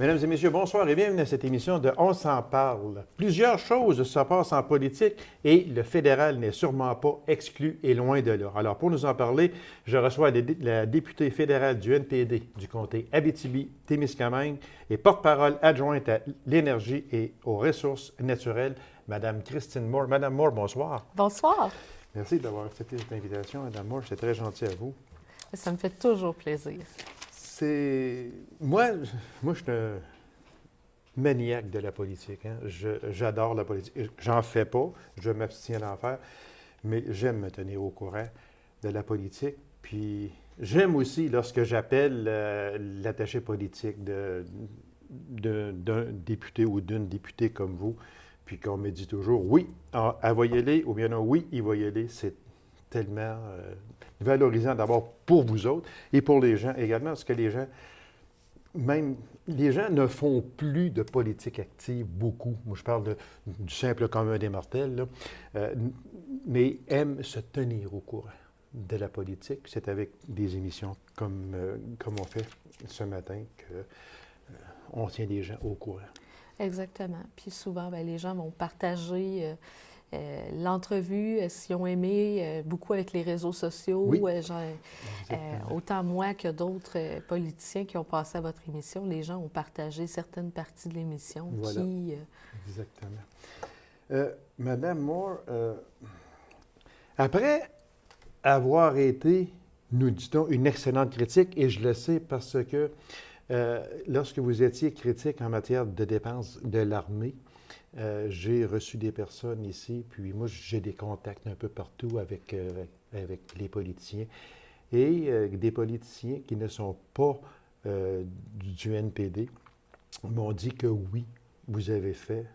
Mesdames et messieurs, bonsoir et bienvenue à cette émission de On s'en parle. Plusieurs choses se passent en politique et le fédéral n'est sûrement pas exclu et loin de là. Alors, pour nous en parler, je reçois la députée fédérale du NPD du comté Abitibi-Témiscamingue et porte-parole adjointe à l'énergie et aux ressources naturelles, Mme Christine Moore. Mme Moore, bonsoir. Bonsoir. Merci d'avoir accepté cette invitation, Mme Moore. C'est très gentil à vous. Ça me fait toujours plaisir. Moi, je suis un maniaque de la politique. Hein. J'adore la politique. J'en fais pas, je m'abstiens d'en faire, mais j'aime me tenir au courant de la politique. Puis j'aime aussi lorsque j'appelle l'attaché politique d'un député ou d'une députée comme vous, puis qu'on me dit toujours oui, elle va y aller, ou bien non, oui, il va y aller. C'est tellement valorisant d'abord pour vous autres et pour les gens également, parce que les gens ne font plus de politique active beaucoup. Moi, je parle du simple commun des mortels, là, mais aiment se tenir au courant de la politique. C'est avec des émissions comme on fait ce matin qu'on tient les gens au courant. Exactement. Puis souvent, les gens vont partager l'entrevue, s'ils ont aimé, beaucoup avec les réseaux sociaux. Oui. Autant moi que d'autres politiciens qui ont passé à votre émission, les gens ont partagé certaines parties de l'émission. Voilà. Exactement. Madame Moore, après avoir été, nous dit-on, une excellente critique, et je le sais parce que lorsque vous étiez critique en matière de dépenses de l'armée, j'ai reçu des personnes ici, puis moi, j'ai des contacts un peu partout avec les politiciens. Et des politiciens qui ne sont pas du NPD m'ont dit que oui, vous avez fait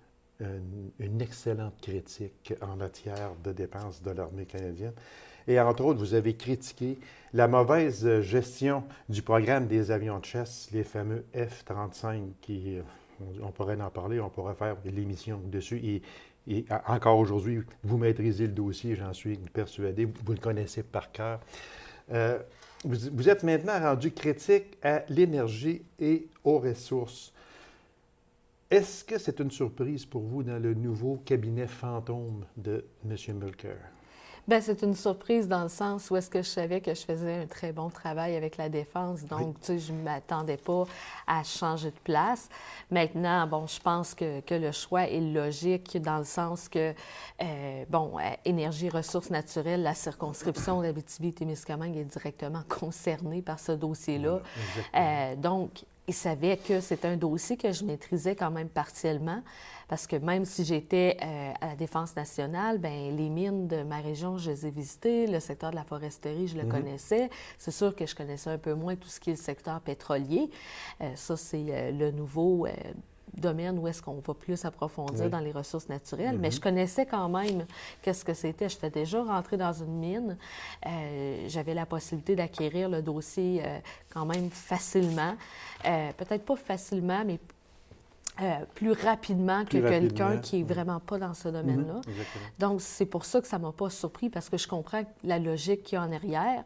une excellente critique en matière de dépenses de l'armée canadienne. Et entre autres, vous avez critiqué la mauvaise gestion du programme des avions de chasse, les fameux F-35 qui... on pourrait en parler, on pourrait faire l'émission dessus. Et encore aujourd'hui, vous maîtrisez le dossier, j'en suis persuadé. Vous le connaissez par cœur. Vous êtes maintenant rendu critique à l'énergie et aux ressources. Est-ce que c'est une surprise pour vous dans le nouveau cabinet fantôme de M. Mulcair? Bien, c'est une surprise dans le sens où est-ce que je savais que je faisais un très bon travail avec la défense. Donc, oui. Tu sais, je ne m'attendais pas à changer de place. Maintenant, bon, je pense que le choix est logique dans le sens que, énergie, ressources naturelles, la circonscription d'Abitibi-Témiscamingue est directement concernée par ce dossier-là. Voilà, donc, il savait que c'était un dossier que je maîtrisais quand même partiellement, parce que même si j'étais à la Défense nationale, bien, les mines de ma région, je les ai visitées, le secteur de la foresterie, je le connaissais. C'est sûr que je connaissais un peu moins tout ce qui est le secteur pétrolier. Ça, c'est le nouveau domaine où est-ce qu'on va plus approfondir dans les ressources naturelles. Mais je connaissais quand même qu'est-ce que c'était. J'étais déjà rentrée dans une mine. J'avais la possibilité d'acquérir le dossier quand même facilement. Peut-être pas facilement, mais plus rapidement que quelqu'un qui n'est vraiment pas dans ce domaine-là. Donc, c'est pour ça que ça ne m'a pas surpris, parce que je comprends la logique qu'il y a en arrière.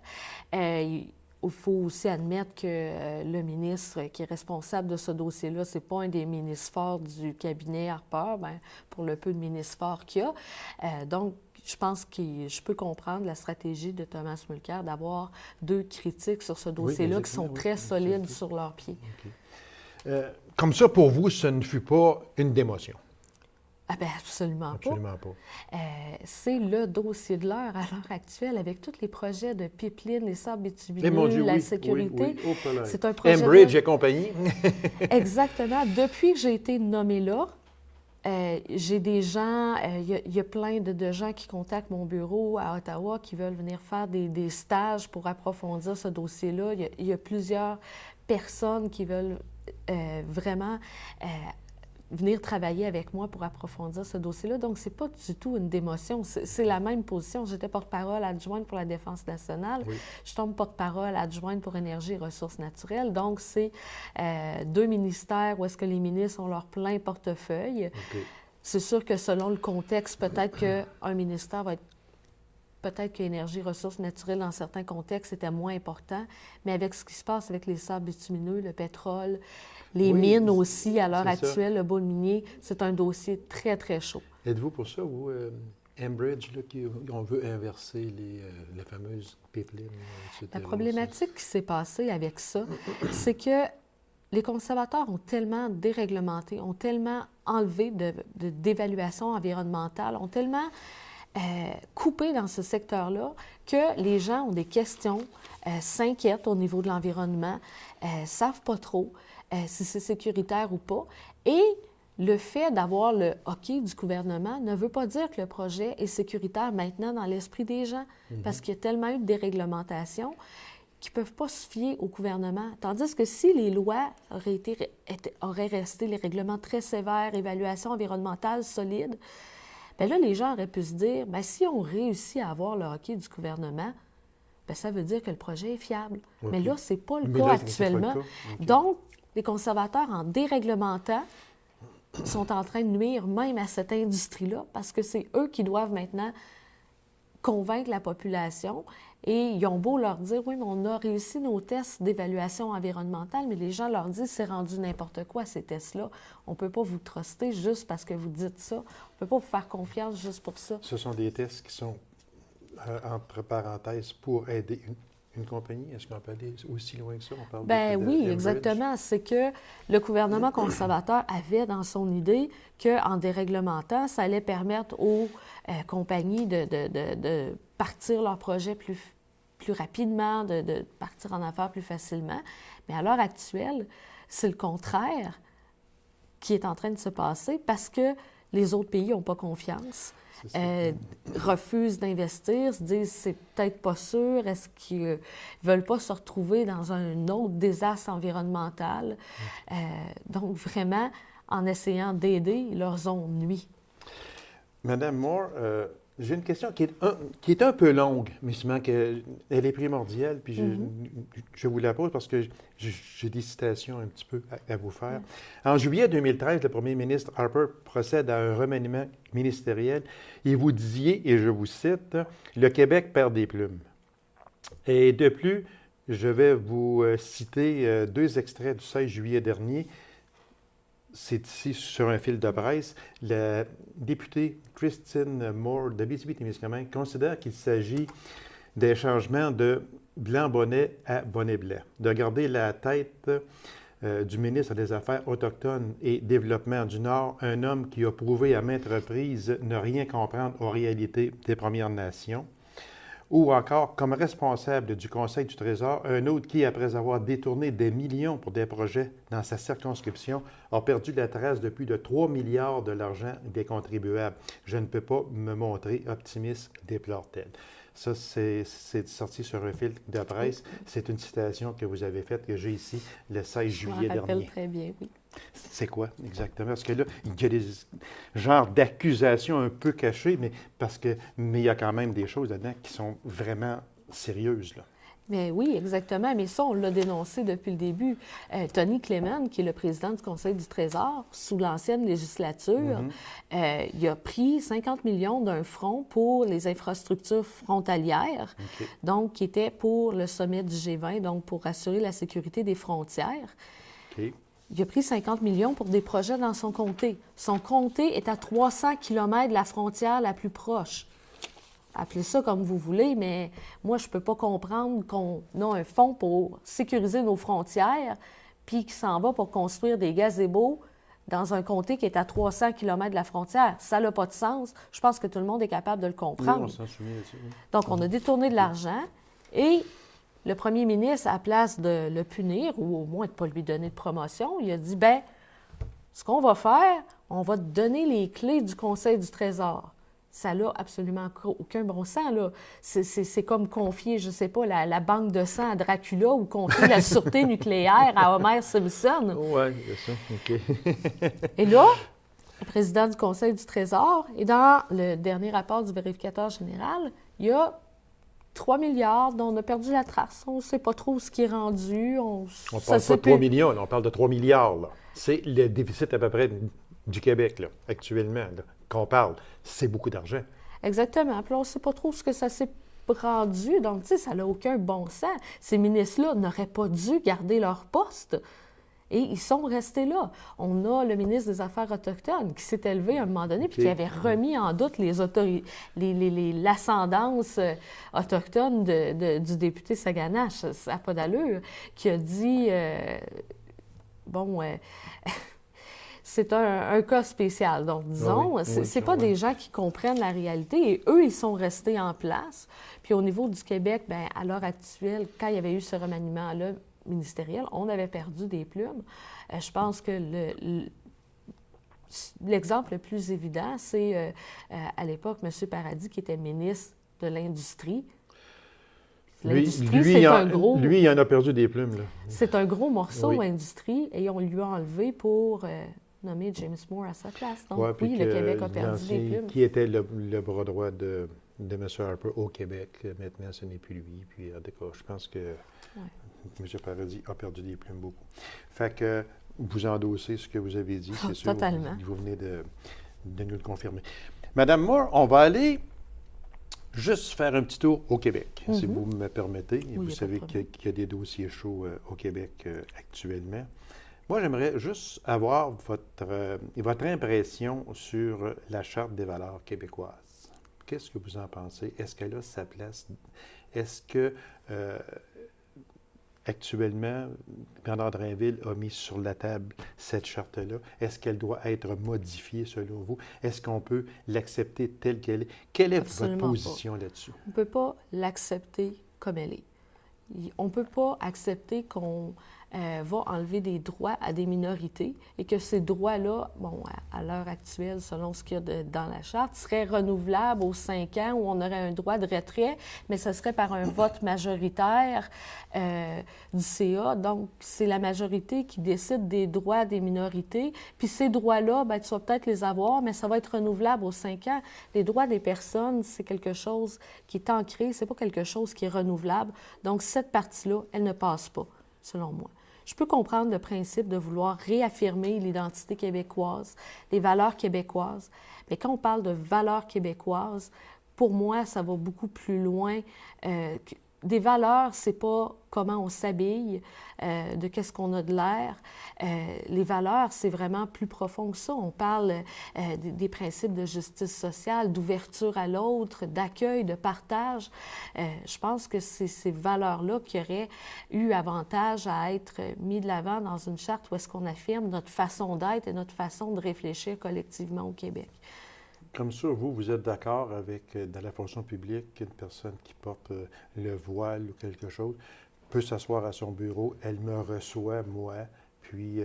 Il faut aussi admettre que le ministre qui est responsable de ce dossier-là, ce n'est pas un des ministres forts du cabinet Harper, bien, pour le peu de ministres forts qu'il y a. Donc, je pense que je peux comprendre la stratégie de Thomas Mulcair d'avoir deux critiques sur ce dossier-là qui sont très solides sur leurs pieds. Comme ça, pour vous, ce ne fut pas une démotion? Ah bien, absolument pas. C'est le dossier de l'heure à l'heure actuelle, avec tous les projets de pipeline, les sables bitumineux, la sécurité. Oui. C'est un projet Enbridge et compagnie. Exactement. Depuis que j'ai été nommée là, j'ai des gens, il y a plein de gens qui contactent mon bureau à Ottawa qui veulent venir faire des stages pour approfondir ce dossier-là. Il y a plusieurs personnes qui veulent vraiment venir travailler avec moi pour approfondir ce dossier-là. Donc, ce n'est pas du tout une démotion. C'est la même position. J'étais porte-parole adjointe pour la Défense nationale. Je tombe porte-parole adjointe pour Énergie et ressources naturelles. Donc, c'est deux ministères où est-ce que les ministres ont leur plein portefeuille. C'est sûr que selon le contexte, peut-être qu'un ministère va être peut-être que énergie, ressources naturelles, dans certains contextes, c'était moins important. Mais avec ce qui se passe avec les sables bitumineux, le pétrole, les mines aussi, à l'heure actuelle, le bowl minier, c'est un dossier très, très chaud. Êtes-vous pour ça, vous, Enbridge, là, on veut inverser les fameuses pipelines, etc.? La problématique qui s'est passée avec ça, c'est que les conservateurs ont tellement déréglementé, ont tellement enlevé d'évaluation environnementale, ont tellement coupé dans ce secteur-là que les gens ont des questions, s'inquiètent au niveau de l'environnement, ne savent pas trop si c'est sécuritaire ou pas. Et le fait d'avoir le hockey du gouvernement ne veut pas dire que le projet est sécuritaire maintenant dans l'esprit des gens, parce qu'il y a tellement eu de déréglementation qui ne peuvent pas se fier au gouvernement. Tandis que si les lois auraient resté, les règlements très sévères, évaluation environnementale solide, bien là, les gens auraient pu se dire, bien, si on réussit à avoir le hockey du gouvernement, bien, ça veut dire que le projet est fiable. Okay. Mais là, ce n'est pas le cas actuellement. Okay. Donc, les conservateurs, en déréglementant, sont en train de nuire même à cette industrie-là, parce que c'est eux qui doivent maintenant convaincre la population. Et ils ont beau leur dire, oui, mais on a réussi nos tests d'évaluation environnementale, mais les gens leur disent, c'est rendu n'importe quoi, ces tests-là. On ne peut pas vous truster juste parce que vous dites ça. On ne peut pas vous faire confiance juste pour ça. Ce sont des tests qui sont, entre parenthèses, pour aider une compagnie. Est-ce qu'on peut aller aussi loin que ça? On parle oui, exactement. C'est que le gouvernement conservateur avait dans son idée qu'en déréglementant, ça allait permettre aux compagnies de partir leur projet plus rapidement, de partir en affaires plus facilement. Mais à l'heure actuelle, c'est le contraire qui est en train de se passer parce que les autres pays n'ont pas confiance, refusent d'investir, se disent c'est peut-être pas sûr, est-ce qu'ils ne veulent pas se retrouver dans un autre désastre environnemental. Donc vraiment, en essayant d'aider, ils leur ont nui. Madame Moore, j'ai une question qui est un peu longue, mais elle est primordiale, puis je vous la pose parce que j'ai des citations un petit peu à vous faire. En juillet 2013, le premier ministre Harper procède à un remaniement ministériel et vous disiez, et je vous cite, « Le Québec perd des plumes ». Et de plus, je vais vous citer deux extraits du 16 juillet dernier. C'est ici sur un fil de presse. La députée Christine Moore de Abitibi-Témiscamingue considère qu'il s'agit des changements de Blanc-Bonnet à Bonnet-Blais, de garder la tête du ministre des Affaires autochtones et Développement du Nord, un homme qui a prouvé à maintes reprises ne rien comprendre aux réalités des Premières Nations, ou encore comme responsable du Conseil du Trésor, un autre qui, après avoir détourné des millions pour des projets dans sa circonscription, a perdu la trace de plus de 3 milliards de l'argent des contribuables. Je ne peux pas me montrer optimiste, déplore-t-elle. Ça, c'est sorti sur un fil de presse. C'est une citation que vous avez faite, que j'ai ici, le 16 juillet dernier. Je me rappelle très bien, oui. C'est quoi exactement? Parce que là, il y a des genres d'accusations un peu cachées, mais il y a quand même des choses là-dedans qui sont vraiment sérieuses, là. Mais oui, exactement. Mais ça, on l'a dénoncé depuis le début. Tony Clement, qui est le président du Conseil du Trésor, sous l'ancienne législature, il a pris 50 millions d'un fonds pour les infrastructures frontalières, donc qui était pour le sommet du G20, donc pour assurer la sécurité des frontières. Il a pris 50 millions pour des projets dans son comté. Son comté est à 300 km de la frontière la plus proche. Appelez ça comme vous voulez, mais moi, je ne peux pas comprendre qu'on a un fonds pour sécuriser nos frontières, puis qui s'en va pour construire des gazebos dans un comté qui est à 300 km de la frontière. Ça n'a pas de sens. Je pense que tout le monde est capable de le comprendre. Oui, on s'en souvient là-dessus. Donc, on a détourné de l'argent et le premier ministre, à la place de le punir ou au moins de ne pas lui donner de promotion, il a dit, bien, ce qu'on va faire, on va te donner les clés du Conseil du Trésor. Ça n'a absolument aucun bon sens, là. C'est comme confier, je ne sais pas, la banque de sang à Dracula ou confier la sûreté nucléaire à Homer Simpson. Oui, c'est ça, OK. Et là, le président du Conseil du Trésor, et dans le dernier rapport du vérificateur général, il y a 3 milliards dont on a perdu la trace. On ne sait pas trop ce qui est rendu. On ne parle pas de 3 millions, là, on parle de 3 milliards. Là. C'est le déficit à peu près du Québec, là, actuellement, là, qu'on parle. C'est beaucoup d'argent. Exactement. Puis là, on ne sait pas trop ce que ça s'est rendu. Donc, tu sais, ça n'a aucun bon sens. Ces ministres-là n'auraient pas dû garder leur poste. Et ils sont restés là. On a le ministre des Affaires autochtones qui s'est élevé à un moment donné puis qui avait remis en doute l'ascendance autochtone du député Saganache. Ça n'a pas d'allure. Qui a dit, c'est un cas spécial. Donc, disons, c'est pas des gens qui comprennent la réalité et eux, ils sont restés en place. Puis au niveau du Québec, bien, à l'heure actuelle, quand il y avait eu ce remaniement-là ministériel, on avait perdu des plumes. Je pense que l'exemple le plus évident, c'est à l'époque, M. Paradis, qui était ministre de l'Industrie. L'industrie, c'est un gros... Lui, il en a perdu des plumes, là. C'est un gros morceau, l'industrie, et on lui a enlevé pour... nommer James Moore à sa place. Donc, oui, le Québec a perdu des plumes. Qui était le bras droit de M. Harper au Québec. Maintenant, ce n'est plus lui. Puis, en tout cas, je pense que M. Paradis a perdu des plumes beaucoup. Fait que vous endossez ce que vous avez dit, c'est sûr. Totalement. Vous venez de nous le confirmer. Madame Moore, on va aller juste faire un petit tour au Québec, si vous me permettez. Oui, vous savez qu'il y a des dossiers chauds au Québec actuellement. Moi, j'aimerais juste avoir votre impression sur la Charte des valeurs québécoises. Qu'est-ce que vous en pensez? Est-ce qu'elle a sa place? Est-ce que, actuellement, Bernard Drainville a mis sur la table cette charte-là? Est-ce qu'elle doit être modifiée selon vous? Est-ce qu'on peut l'accepter telle qu'elle est? Quelle est votre position là-dessus? On ne peut pas l'accepter comme elle est. On ne peut pas accepter qu'on va enlever des droits à des minorités et que ces droits-là, bon, à l'heure actuelle, selon ce qu'il y a dans la Charte, seraient renouvelables aux 5 ans où on aurait un droit de retrait, mais ce serait par un vote majoritaire du CA. Donc, c'est la majorité qui décide des droits des minorités. Puis ces droits-là, bien, tu vas peut-être les avoir, mais ça va être renouvelable aux 5 ans. Les droits des personnes, c'est quelque chose qui est ancré, c'est pas quelque chose qui est renouvelable. Donc, cette partie-là, elle ne passe pas, selon moi. Je peux comprendre le principe de vouloir réaffirmer l'identité québécoise, les valeurs québécoises, mais quand on parle de valeurs québécoises, pour moi, ça va beaucoup plus loin. Des valeurs, c'est pas comment on s'habille, de qu'est-ce qu'on a de l'air. Les valeurs, c'est vraiment plus profond que ça. On parle des principes de justice sociale, d'ouverture à l'autre, d'accueil, de partage. Je pense que c'est ces valeurs-là qui auraient eu avantage à être mis de l'avant dans une charte où est-ce qu'on affirme notre façon d'être et notre façon de réfléchir collectivement au Québec. Comme ça, vous êtes d'accord avec, dans la fonction publique, qu'une personne qui porte le voile ou quelque chose peut s'asseoir à son bureau, elle me reçoit, moi, puis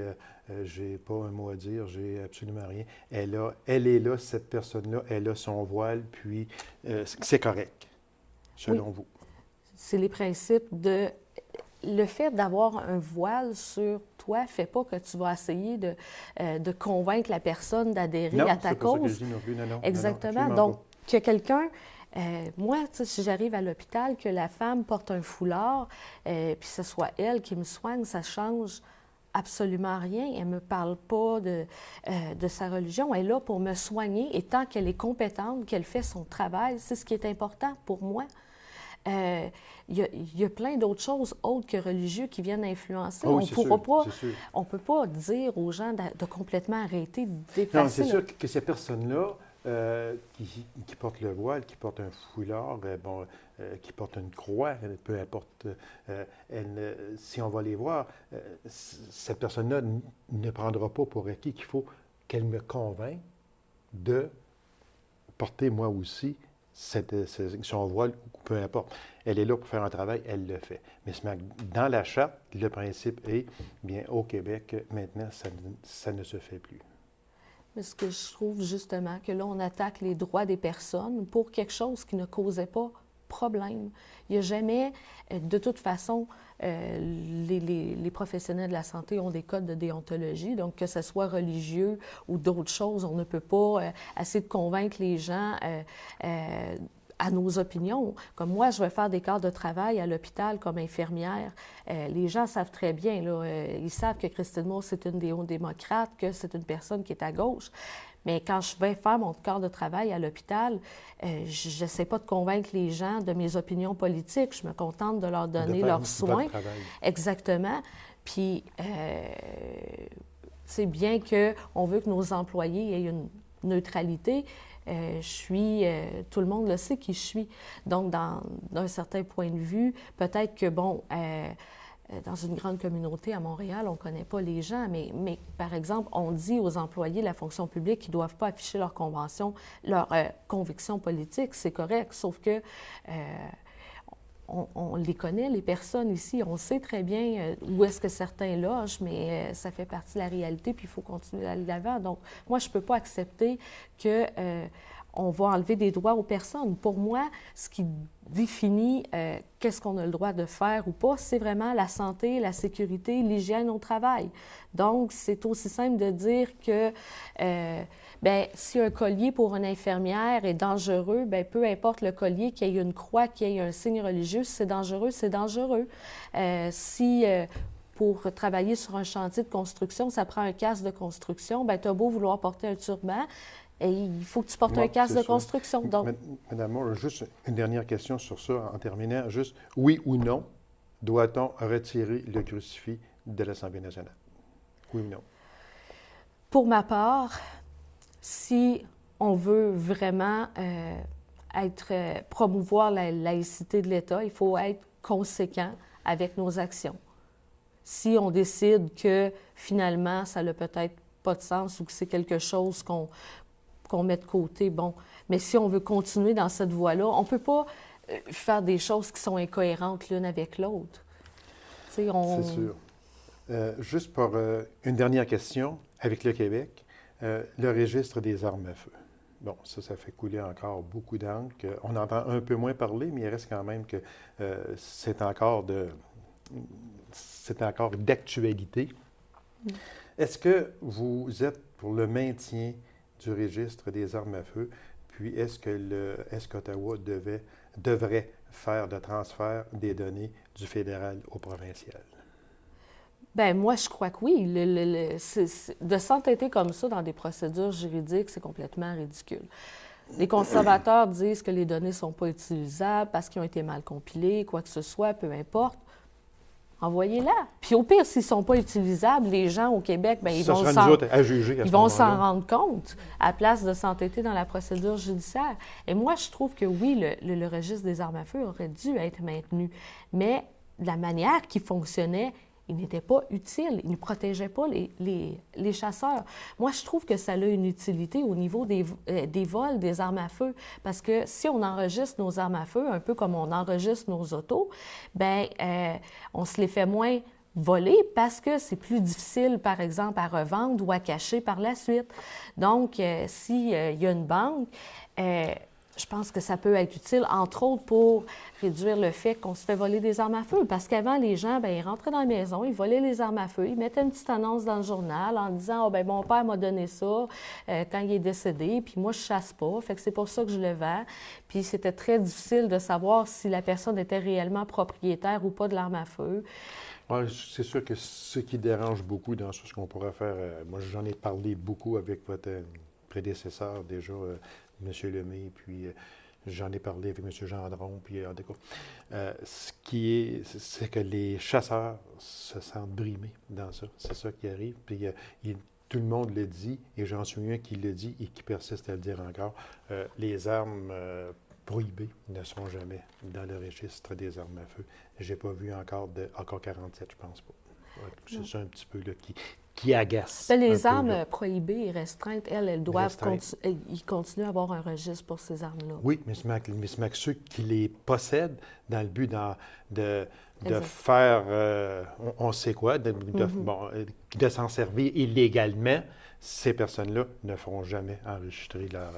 j'ai pas un mot à dire, j'ai absolument rien. Elle est là, cette personne-là, elle a son voile, puis c'est correct, selon vous. C'est les principes de... Le fait d'avoir un voile sur toi ne fait pas que tu vas essayer de convaincre la personne d'adhérer à ta cause. Non, c'est pas ça que je dis non plus. Non, exactement. Non, donc, que quelqu'un... moi, si j'arrive à l'hôpital, que la femme porte un foulard, puis ce soit elle qui me soigne, ça change absolument rien. Elle ne me parle pas de sa religion. Elle est là pour me soigner et tant qu'elle est compétente, qu'elle fait son travail, c'est ce qui est important pour moi. Il y a plein d'autres choses autres que religieux qui viennent influencer. Oh oui, on ne peut pas dire aux gens de complètement arrêter d'effacer. Non, c'est sûr que ces personnes-là qui portent le voile, qui portent un foulard, qui portent une croix, peu importe, si on va les voir, cette personne-là ne prendra pas pour acquis qu'il faut qu'elle me convainque de porter moi aussi son voile, peu importe. Elle est là pour faire un travail, elle le fait. Mais dans la charte, le principe est, bien, au Québec, maintenant, ça ne se fait plus. Mais ce que je trouve justement, que là, on attaque les droits des personnes pour quelque chose qui ne causait pas problème. Il n'y a jamais, de toute façon, les professionnels de la santé ont des codes de déontologie, donc que ce soit religieux ou d'autres choses, on ne peut pas essayer de convaincre les gens à nos opinions. Comme moi, je vais faire des quarts de travail à l'hôpital comme infirmière. Les gens savent très bien, là, ils savent que Christine Moore, c'est une néo-démocrate, que c'est une personne qui est à gauche. Mais quand je vais faire mon corps de travail à l'hôpital, je n'essaie pas de convaincre les gens de mes opinions politiques. Je me contente de leur donner leurs soins. Exactement. Puis, c'est bien qu'on veut que nos employés aient une neutralité. Tout le monde le sait qui je suis. Donc, d'un certain point de vue, peut-être que, dans une grande communauté à Montréal, on ne connaît pas les gens, mais par exemple, on dit aux employés de la fonction publique qu'ils ne doivent pas afficher leurs convictions politiques. C'est correct, sauf que on les connaît, les personnes ici. On sait très bien où est-ce que certains logent, mais ça fait partie de la réalité, puis il faut continuer d'aller de l'avant. Donc, moi, je ne peux pas accepter que on va enlever des droits aux personnes. Pour moi, ce qui définit qu'est-ce qu'on a le droit de faire ou pas, c'est vraiment la santé, la sécurité, l'hygiène au travail. Donc, c'est aussi simple de dire que si un collier pour une infirmière est dangereux, peu importe le collier, qu'il y ait une croix, qu'il y ait un signe religieux, si c'est dangereux, c'est dangereux. Pour travailler sur un chantier de construction, ça prend un casque de construction, tu as beau vouloir porter un turban, et il faut que tu portes un casque de construction. Donc... Madame Moore, juste une dernière question sur ça, en terminant. Juste, oui ou non, doit-on retirer le crucifix de l'Assemblée nationale? Oui ou non? Pour ma part, si on veut vraiment promouvoir la laïcité de l'État, il faut être conséquent avec nos actions. Si on décide que finalement, ça n'a peut-être pas de sens ou que c'est quelque chose qu'on met de côté, mais si on veut continuer dans cette voie-là, on ne peut pas faire des choses qui sont incohérentes l'une avec l'autre. C'est sûr. Juste pour une dernière question, avec le Québec, le registre des armes à feu. Bon, ça fait couler encore beaucoup d'encre. On entend un peu moins parler, mais il reste quand même que c'est encore d'actualité. Est-ce que vous êtes pour le maintien du registre des armes à feu, puis est-ce qu'Ottawa devrait faire le transfert des données du fédéral au provincial? Moi, je crois que oui. De s'entêter comme ça dans des procédures juridiques, c'est complètement ridicule. Les conservateurs disent que les données ne sont pas utilisables parce qu'ils ont été mal compilées, quoi que ce soit, peu importe. Envoyez-la. Puis au pire, s'ils ne sont pas utilisables, les gens au Québec, ils vont s'en rendre compte à place de s'entêter dans la procédure judiciaire. Et moi, je trouve que oui, le registre des armes à feu aurait dû être maintenu. Mais de la manière qu'il fonctionnait, il n'était pas utile. Il ne protégeait pas les chasseurs. Moi, je trouve que ça a une utilité au niveau des vols des armes à feu. Parce que si on enregistre nos armes à feu, un peu comme on enregistre nos autos, on se les fait moins voler parce que c'est plus difficile, par exemple, à revendre ou à cacher par la suite. Donc, s'il y a une banque... je pense que ça peut être utile, entre autres, pour réduire le fait qu'on se fait voler des armes à feu. Parce qu'avant, les gens, ils rentraient dans la maison, ils volaient les armes à feu, ils mettaient une petite annonce dans le journal en disant « mon père m'a donné ça quand il est décédé, puis moi, je chasse pas, fait que c'est pour ça que je le vends. » Puis c'était très difficile de savoir si la personne était réellement propriétaire ou pas de l'arme à feu. Ouais, c'est sûr que ce qui dérange beaucoup dans ce qu'on pourrait faire, moi, j'en ai parlé beaucoup avec votre prédécesseur déjà, M. Lemay, puis j'en ai parlé avec M. Gendron, puis en tout cas, c'est que les chasseurs se sentent brimés dans ça. C'est ça qui arrive. Puis tout le monde le dit, et j'en suis un qui le dit et qui persiste à le dire encore, les armes prohibées ne seront jamais dans le registre des armes à feu. J'ai pas vu encore de AK-47, je pense pas. Ouais, c'est ça un petit peu là, qui agace. Les armes prohibées et restreintes, elles doivent continuer à avoir un registre pour ces armes-là. Oui, mais ceux qui les possèdent dans le but de faire, on sait quoi, de s'en servir illégalement, ces personnes-là ne feront jamais enregistrer leur...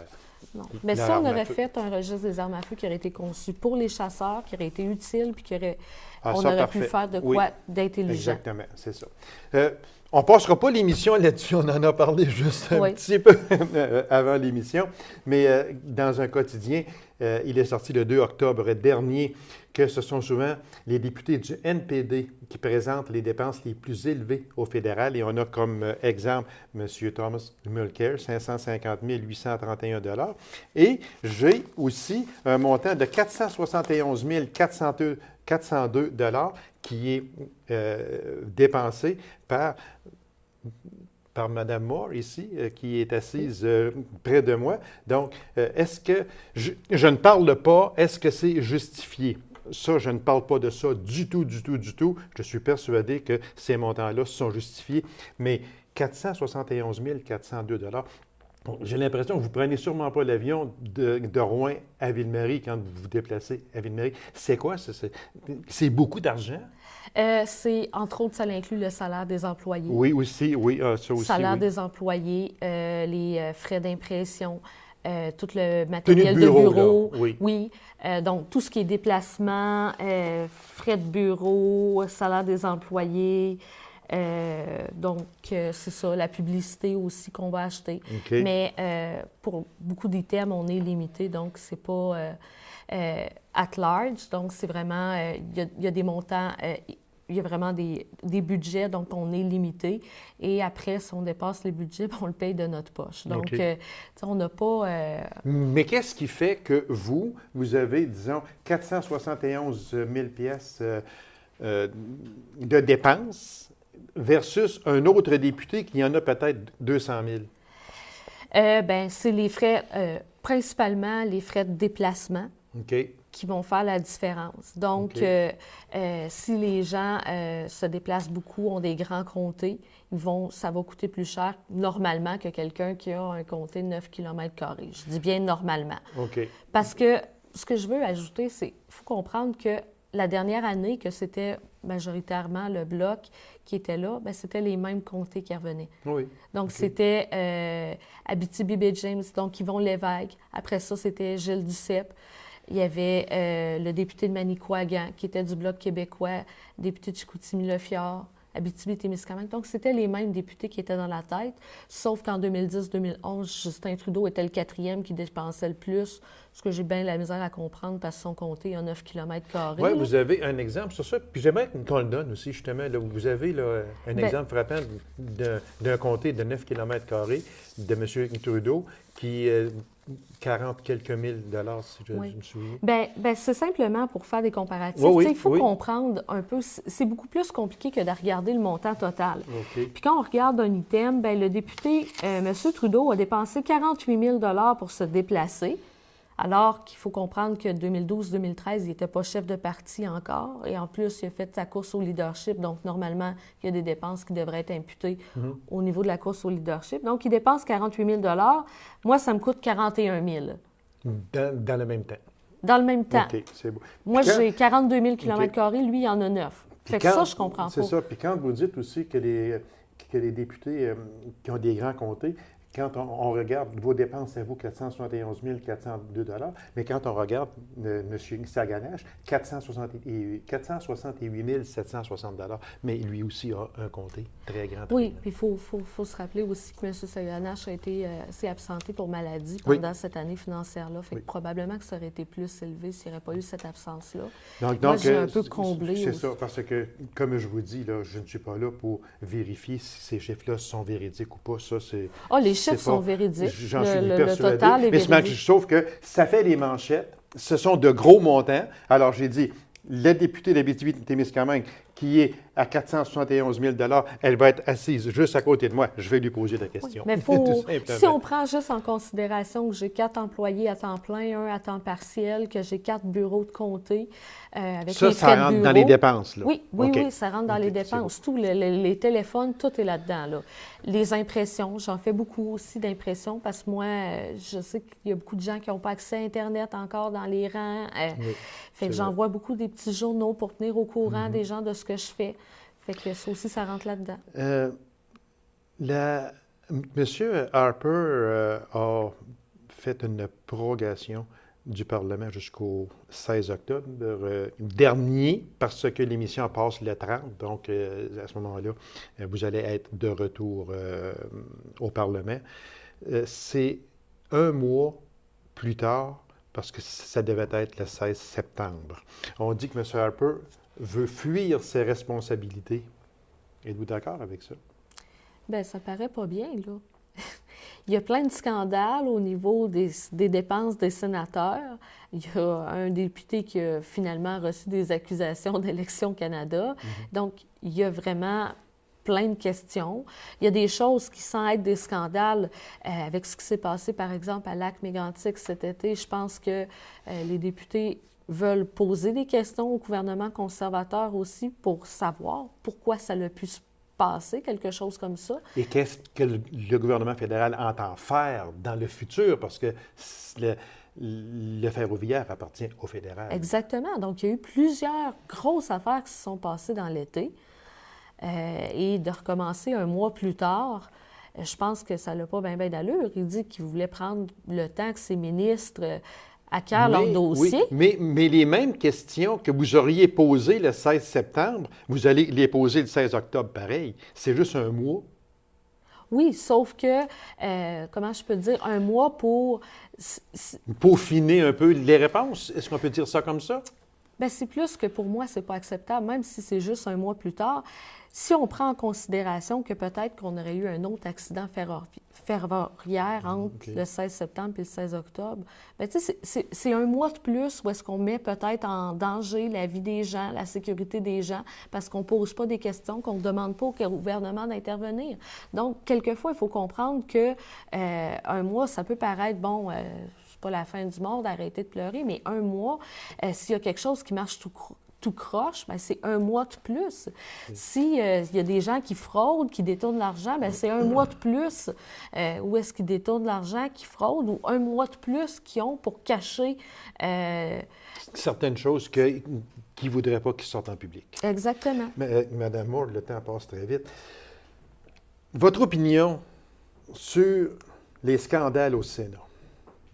Non. Mais si on aurait fait un registre des armes à feu qui aurait été conçu pour les chasseurs, qui aurait été utile, puis on aurait pu faire de quoi d'intelligent. Exactement, c'est ça. On ne passera pas l'émission là-dessus, on en a parlé juste un Oui. petit peu avant l'émission, mais dans un quotidien, il est sorti le 2 octobre dernier que ce sont souvent les députés du NPD qui présentent les dépenses les plus élevées au fédéral. Et on a comme exemple M. Thomas Mulcair, 550 831 $. Et j'ai aussi un montant de 471 402 $ qui est dépensé par Mme Moore ici, qui est assise près de moi. Donc, est-ce que, je ne parle pas, est-ce que c'est justifié? Ça, je ne parle pas de ça du tout, du tout, du tout. Je suis persuadé que ces montants-là sont justifiés. Mais 471 402 $, j'ai l'impression que vous ne prenez sûrement pas l'avion de Rouen à Ville-Marie quand vous vous déplacez à Ville-Marie. C'est quoi? C'est beaucoup d'argent? C'est, entre autres, ça inclut le salaire des employés. Oui, aussi, oui, ça aussi, Salaire oui. des employés, les frais d'impression, tout le matériel Tenue de bureau, bureau. là, oui. Oui. Donc, tout ce qui est déplacement, frais de bureau, salaire des employés. Donc, c'est ça, la publicité aussi qu'on va acheter. OK. Mais pour beaucoup d'items, on est limité, donc c'est pas at large. Donc, c'est vraiment, il y a des montants, il y a vraiment des budgets, donc on est limité. Et après, si on dépasse les budgets, on le paye de notre poche. Donc, OK. on n'a pas... Mais qu'est-ce qui fait que vous avez, disons, 471 000 pièces de dépenses versus un autre député qui en a peut-être 200 000? Bien, c'est les frais, principalement les frais de déplacement. OK. Qui vont faire la différence. Donc, OK. si les gens se déplacent beaucoup, ont des grands comtés, ça va coûter plus cher normalement que quelqu'un qui a un comté de 9 km². Je dis bien normalement. OK. Parce que ce que je veux ajouter, c'est qu'il faut comprendre que la dernière année, que c'était majoritairement le Bloc qui était là, bien, c'était les mêmes comtés qui revenaient. Oui. Donc, OK. c'était Abitibi-Baie-James, donc Yvon Lévesque. Après ça, c'était Gilles Duceppe. Il y avait le député de Manicouagan, qui était du Bloc québécois, député de Chicoutimi-Le-Fjord, Abitibi-Témiscamingue. Donc, c'était les mêmes députés qui étaient dans la tête, sauf qu'en 2010-2011, Justin Trudeau était le 4e qui dépensait le plus, ce que j'ai bien la misère à comprendre parce que son comté a 9 km². Oui, vous avez un exemple sur ça. Puis j'aimerais qu'on le donne aussi, justement. Là, vous avez là, un exemple frappant d'un comté de 9 km² de M. Trudeau qui 40 quelques mille dollars, si je me souviens. Bien, c'est simplement pour faire des comparatifs. Oui, il faut oui. comprendre un peu, c'est beaucoup plus compliqué que de regarder le montant total. OK. Puis quand on regarde un item, bien, le député, M. Trudeau, a dépensé 48 000 $ pour se déplacer, alors qu'il faut comprendre que 2012-2013, il n'était pas chef de parti encore. Et en plus, il a fait sa course au leadership. Donc, normalement, il y a des dépenses qui devraient être imputées au niveau de la course au leadership. Donc, il dépense 48 000 $. Moi, ça me coûte 41 000 Dans le même temps. Dans le même temps. OK, c'est beau. Moi, Puis quand- j'ai 42 000 km², lui, il en a 9. Fait que quand- ça, je comprends pas. C'est ça. Puis quand vous dites aussi que les députés qui ont des grands comtés, quand on regarde vos dépenses à vous, 471 402 $, mais quand on regarde M. Saganache, 468 760 $, mais lui aussi a un comté très grand. Oui, puis il faut se rappeler aussi que M. Saganache s'est absenté pour maladie Oui. pendant cette année financière-là. Fait Oui. que probablement que ça aurait été plus élevé s'il n'y aurait pas eu cette absence-là. Donc, Moi, j'ai un peu comblé c'est aussi. ça, parce que, comme je vous dis, là, je ne suis pas là pour vérifier si ces chiffres-là sont véridiques ou pas. Ça, c'est. Ah, les chiffres c'est pas- sont véridiques. J'en suis Le persuadé. total est Mais véridique. sauf que ça fait les manchettes. Ce sont de gros montants. Alors, j'ai dit, la députée d'Abitibi-Témiscamingue, qui est à 471 000 $, elle va être assise juste à côté de moi. Je vais lui poser la question. Mais Tout si on prend juste en considération que j'ai 4 employés à temps plein, un à temps partiel, que j'ai 4 bureaux de comté, avec ça, les ça frais de rentre bureau. dans les dépenses, là. Oui, OK. ça rentre dans OK, les c'est dépenses. Tout, les téléphones, tout est là-dedans. Là. Les impressions, j'en fais beaucoup aussi d'impressions parce que moi, je sais qu'il y a beaucoup de gens qui n'ont pas accès à Internet encore dans les rangs. Oui, fait que c'est j'envoie beaucoup des petits journaux pour tenir au courant des gens de ce que je fais. Fait que ça aussi, ça rentre là-dedans. Monsieur Harper a fait une prorogation du Parlement jusqu'au 16 octobre dernier, parce que l'émission passe le 30. Donc, à ce moment-là, vous allez être de retour au Parlement. C'est un mois plus tard, parce que ça devait être le 16 septembre. On dit que M. Harper veut fuir ses responsabilités. Êtes-vous d'accord avec ça? Bien, ça paraît pas bien, là. Il y a plein de scandales au niveau des dépenses des sénateurs. Il y a un député qui a finalement reçu des accusations d'Élections Canada. Donc, il y a vraiment plein de questions. Il y a des choses qui, sans être des scandales, avec ce qui s'est passé, par exemple, à Lac-Mégantic cet été, je pense que les députés veulent poser des questions au gouvernement conservateur aussi pour savoir pourquoi ça a pu se passer, quelque chose comme ça. Et qu'est-ce que le gouvernement fédéral entend faire dans le futur? Parce que le ferroviaire appartient au fédéral. Exactement. Donc, il y a eu plusieurs grosses affaires qui se sont passées dans l'été. Et de recommencer un mois plus tard, je pense que ça n'a pas bien d'allure. Il dit qu'il voulait prendre le temps que ses ministres acquièrent leur dossier. Oui, mais les mêmes questions que vous auriez posées le 16 septembre, vous allez les poser le 16 octobre pareil. C'est juste un mois. Oui, sauf que, comment je peux dire, un mois pour... Peaufiner un peu les réponses. Est-ce qu'on peut dire ça comme ça? Bien, c'est plus que pour moi, c'est pas acceptable, même si c'est juste un mois plus tard. Si on prend en considération que peut-être qu'on aurait eu un autre accident ferroviaire entre le 16 septembre et le 16 octobre, bien, tu sais, c'est un mois de plus où est-ce qu'on met peut-être en danger la vie des gens, la sécurité des gens, parce qu'on ne pose pas des questions, qu'on ne demande pas au gouvernement d'intervenir. Donc, quelquefois, il faut comprendre que un mois, ça peut paraître, bon... c'est pas la fin du monde, arrêtez de pleurer, mais un mois, s'il y a quelque chose qui marche tout croche, bien, c'est un mois de plus. S'il y a des gens qui fraudent, qui détournent l'argent, bien, c'est un mois de plus. Où est-ce qu'ils détournent l'argent, qui fraudent, ou un mois de plus qu'ils ont pour cacher... certaines choses qu'ils ne voudraient pas qu'ils sortent en public. Exactement. Mais, Mme Moore, le temps passe très vite. Votre opinion sur les scandales au Sénat?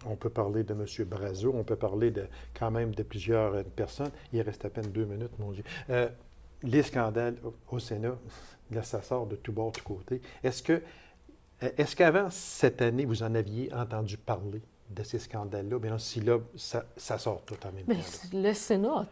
On peut parler de M. Brazeau, on peut parler quand même de plusieurs personnes. Il reste à peine 2 minutes, mon Dieu. Les scandales au Sénat, là, ça sort de tous bords, de tous côtés. Est-ce qu'avant cette année, vous en aviez entendu parler de ces scandales-là? Bien, si là, ça sort tout en même temps. Le Sénat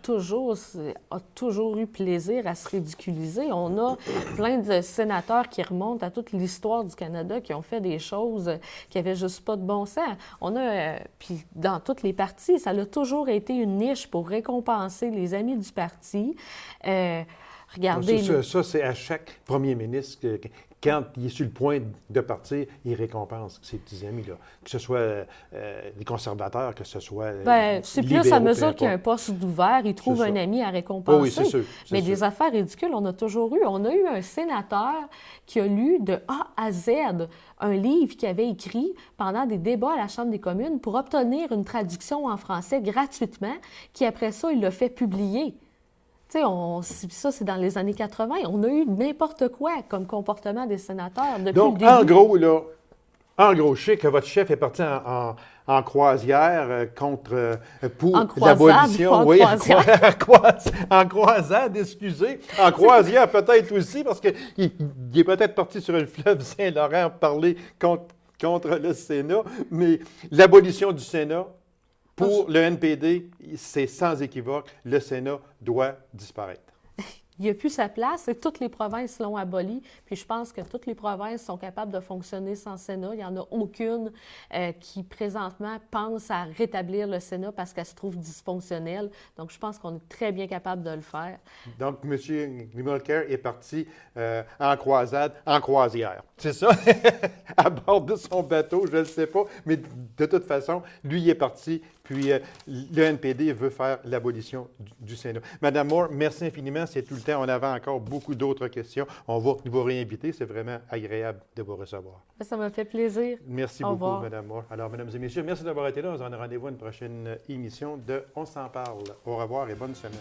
a toujours eu plaisir à se ridiculiser. On a plein de sénateurs qui remontent à toute l'histoire du Canada qui ont fait des choses qui n'avaient juste pas de bon sens. On a, puis dans toutes les partis, ça a toujours été une niche pour récompenser les amis du parti. Regardez... Ça, c'est à chaque premier ministre quand il est sur le point de partir, il récompense ses petits amis, là. Que ce soit les conservateurs, que ce soit c'est plus à mesure qu'il y a un poste d'ouvert, il trouve un ami à récompenser. Oui, c'est sûr. Mais des affaires ridicules, on a toujours eu. On a eu un sénateur qui a lu de A à Z un livre qu'il avait écrit pendant des débats à la Chambre des communes pour obtenir une traduction en français gratuitement, qui après ça, il l'a fait publier. Tu sais, ça, c'est dans les années 80. On a eu n'importe quoi comme comportement des sénateurs depuis le début. Donc, en gros, je sais que votre chef est parti en croisière pour l'abolition. Oui, en croisade, excusez. En croisière peut-être aussi, parce qu'il est peut-être parti sur le fleuve Saint-Laurent parler contre le Sénat. Mais l'abolition du Sénat, pour le NPD, c'est sans équivoque, le Sénat doit disparaître. Il n'y a plus sa place et toutes les provinces l'ont aboli. Puis je pense que toutes les provinces sont capables de fonctionner sans Sénat. Il n'y en a aucune qui, présentement, pense à rétablir le Sénat parce qu'elle se trouve dysfonctionnelle. Donc, je pense qu'on est très bien capable de le faire. Donc, M. Mulcair est parti en croisade, en croisière. C'est ça? À bord de son bateau, je ne le sais pas. Mais de toute façon, lui, il est parti. Puis, le NPD veut faire l'abolition du Sénat. Madame Moore, merci infiniment. C'est tout le temps. On avait encore beaucoup d'autres questions. On va vous réinviter. C'est vraiment agréable de vous recevoir. Ça m'a fait plaisir. Merci beaucoup, Madame Moore. Alors, mesdames et messieurs, merci d'avoir été là. On se donne rendez-vous à une prochaine émission de On s'en parle. Au revoir et bonne semaine.